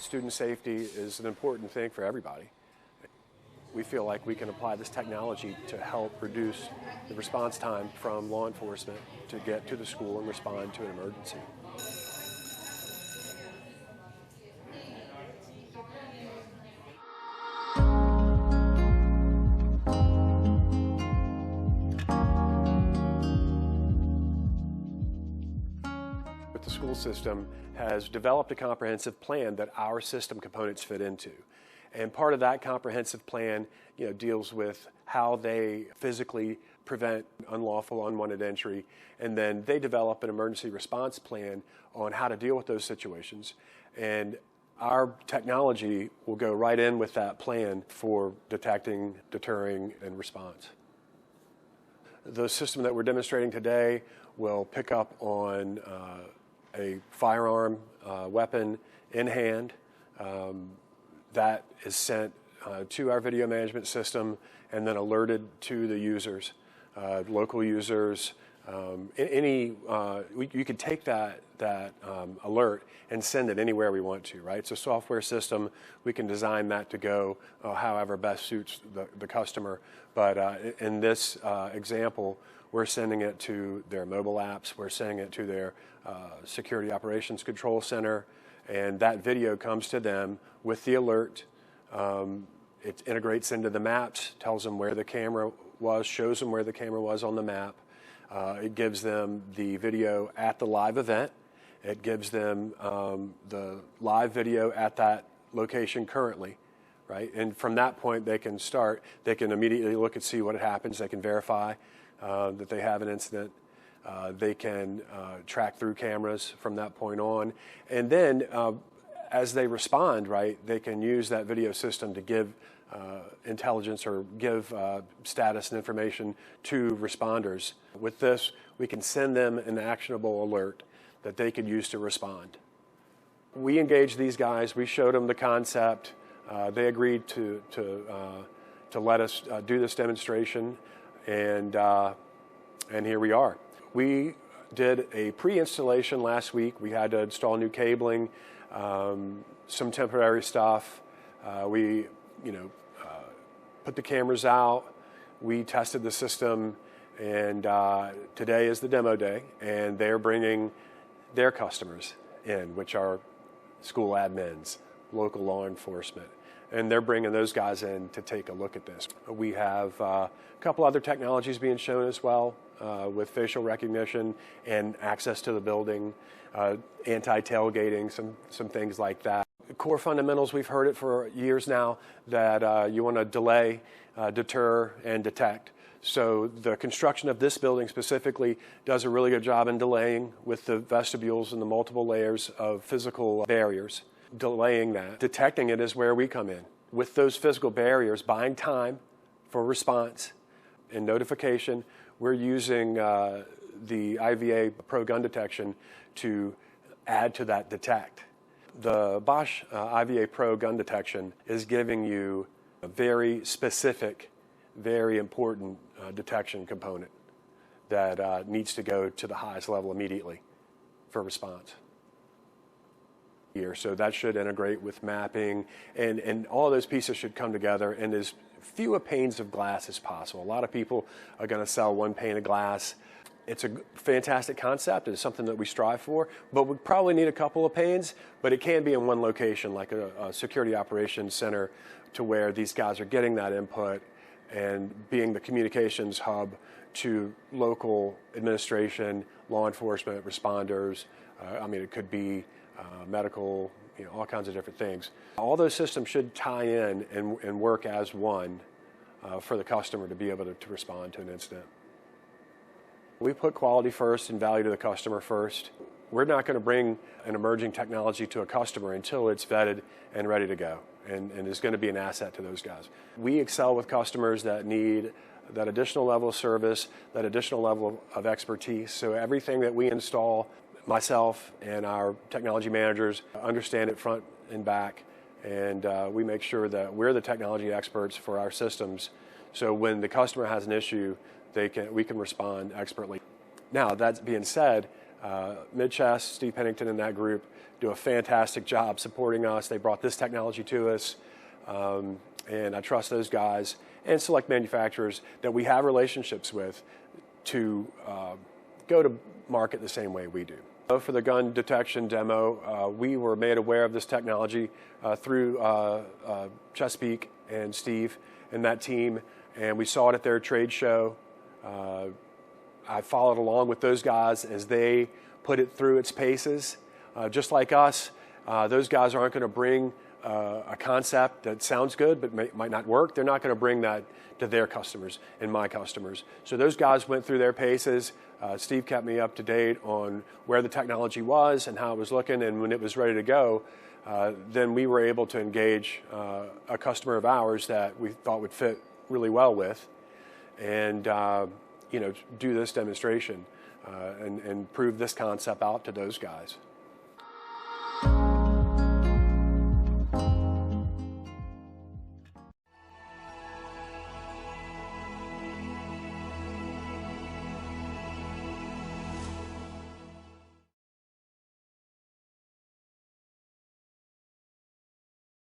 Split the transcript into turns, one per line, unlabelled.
Student safety is an important thing for everybody. We feel like we can apply this technology to help reduce the response time from law enforcement to get to the school and respond to an emergency. The school system has developed a comprehensive plan that our system components fit into. And part of that comprehensive plan, deals with how they physically prevent unlawful, unwanted entry, and then they develop an emergency response plan on how to deal with those situations. And our technology will go right in with that plan for detecting, deterring, and response. The system that we're demonstrating today will pick up on a firearm weapon in hand that is sent to our video management system and then alerted to the users, local users. You can take that alert and send it anywhere we want to, right? It's a software system. We can design that to go however best suits the customer. But in this example, we're sending it to their mobile apps. We're sending it to their Security Operations Control Center, and that video comes to them with the alert. It integrates into the maps, tells them where the camera was, shows them where the camera was on the map. It gives them the video at the live event. It gives them the live video at that location currently, right? And from that point, they can immediately look and see what happens. They can verify that they have an incident. They can track through cameras from that point on. And then as they respond, right, they can use that video system to give intelligence or give status and information to responders. With this, we can send them an actionable alert that they can use to respond. We engaged these guys. We showed them the concept. They agreed to let us do this demonstration, and here we are. We did a pre-installation last week. We had to install new cabling, some temporary stuff. We put the cameras out. We tested the system, and today is the demo day, and they're bringing their customers in, which are school admins, local law enforcement, and they're bringing those guys in to take a look at this. We have a couple other technologies being shown as well, with facial recognition and access to the building, anti-tailgating, some things like that. Core fundamentals, we've heard it for years now, that you want to delay, deter, and detect. So the construction of this building specifically does a really good job in delaying with the vestibules and the multiple layers of physical barriers. Delaying that. Detecting it is where we come in. With those physical barriers, buying time for response and notification, we're using the IVA Pro gun detection to add to that detect. The Bosch IVA Pro gun detection is giving you a very specific, very important detection component that needs to go to the highest level immediately for response. So that should integrate with mapping, and all those pieces should come together in as few panes of glass as possible. A lot of people are going to sell one pane of glass. It's a fantastic concept. It's something that we strive for, but we probably need a couple of panes, but it can be in one location, like a security operations center, to where these guys are getting that input and being the communications hub to local administration, law enforcement, responders. It could be medical, all kinds of different things. All those systems should tie in and work as one for the customer to be able to respond to an incident. We put quality first and value to the customer first. We're not going to bring an emerging technology to a customer until it's vetted and ready to go, and is going to be an asset to those guys. We excel with customers that need that additional level of service, that additional level of expertise. So everything that we install, myself and our technology managers understand it front and back, and we make sure that we're the technology experts for our systems. So when the customer has an issue, we can respond expertly. Now, that being said, Mid-Chest, Steve Pennington and that group do a fantastic job supporting us. They brought this technology to us, and I trust those guys and select manufacturers that we have relationships with to go to market the same way we do. For the gun detection demo, we were made aware of this technology through Chesapeake and Steve and that team, and we saw it at their trade show. I followed along with those guys as they put it through its paces. Just like us, those guys aren't going to bring a concept that sounds good but might not work. They're not going to bring that to their customers and my customers. So those guys went through their paces. Steve kept me up to date on where the technology was and how it was looking, and when it was ready to go, then we were able to engage a customer of ours that we thought would fit really well with, and do this demonstration and prove this concept out to those guys.